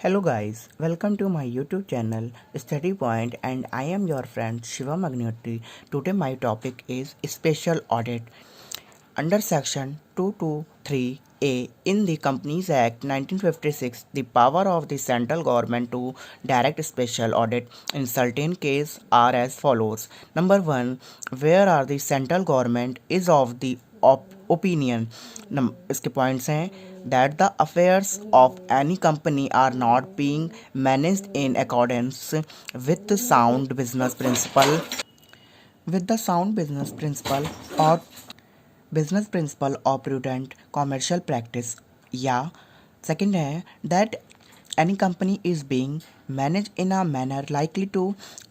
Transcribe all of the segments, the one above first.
Hello guys, welcome to my YouTube channel Study Point and I am your friend Shiva Magniotti. Today my topic is special audit. Under section 223A in the Companies Act 1956, the power of the central government to direct special audit in certain cases are as follows. Number 1, where are the central government is of the opinion इसके points हैं that the affairs of any company are not being managed in accordance with the sound business principle or business principle or prudent commercial practice या second है that any company is being managed in a manner likely to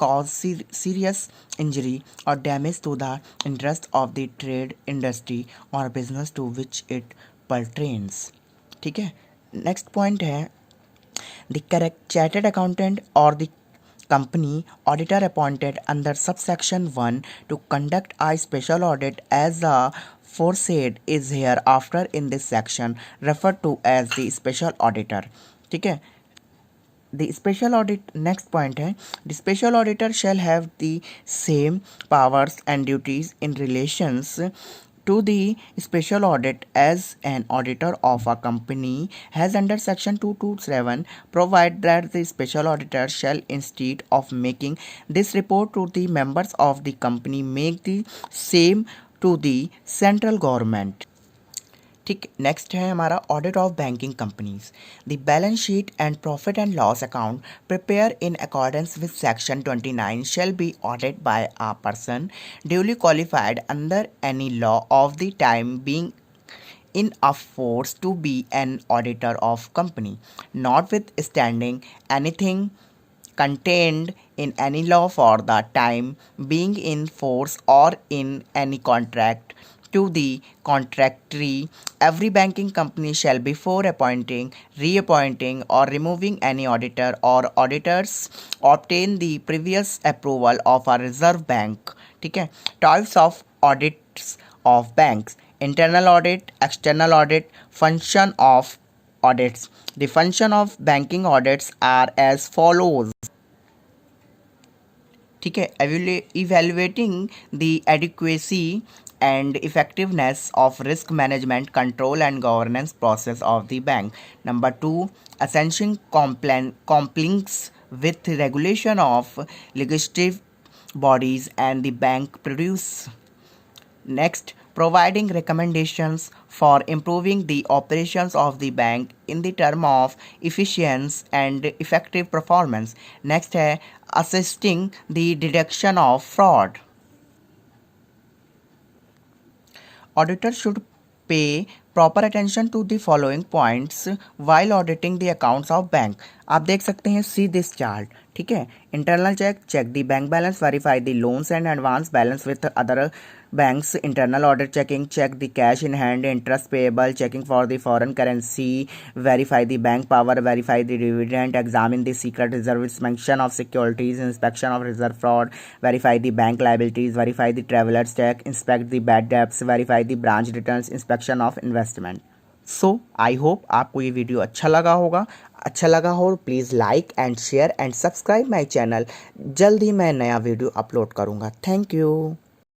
cause serious injury or damage to the interest of the trade industry or business to which it pertains. ठीक है, next point है the correct chartered accountant or the company auditor appointed under subsection 1 to conduct a special audit as a foresaid is hereafter in this section referred to as the special auditor. ठीक है, the special audit next point है the special auditor shall have the same powers and duties in relations to the special audit as an auditor of a company has under section 227 provide that the special auditor shall instead of making this report to the members of the company make the same to the central government. ठीक, next है हमारा audit of banking companies the balance sheet and profit and loss account prepare in accordance with section 29 shall be audited by a person duly qualified under any law of the time being in a force to be an auditor of company, notwithstanding anything contained in any law for the time being in force or in any contract to the contractory. Every banking company shall before appointing, reappointing or removing any auditor or auditors obtain the previous approval of a reserve bank. ठीक है, types of audits of banks: internal audit, external audit, function of audits. The function of banking audits are as follows. ठीक है, evaluating the adequacy and effectiveness of risk management, control and governance process of the bank. Number 2, assessing compliance with regulation of legislative bodies and the bank produce. Next, providing recommendations for improving the operations of the bank in the term of efficiency and effective performance. Next है assisting the detection of fraud. Auditors should pay proper attention to the following points while auditing the accounts of bank. आप देख सकते हैं see this chart. ठीक है, internal check the bank balance, verify the loans and advance balance with other banks. Internal audit checking, check the cash in hand, interest payable, checking for the foreign currency, verify the bank power, verify the dividend, examine the secret reserve, inspection of securities, inspection of reserve fraud, verify the bank liabilities, verify the travelers check, inspect the bad debts, verify the branch returns, inspection of investment. So I hope आपको ये video अच्छा लगा हो please like and share and subscribe my channel. जल्द ही मैं नया video upload करूँगा. Thank you.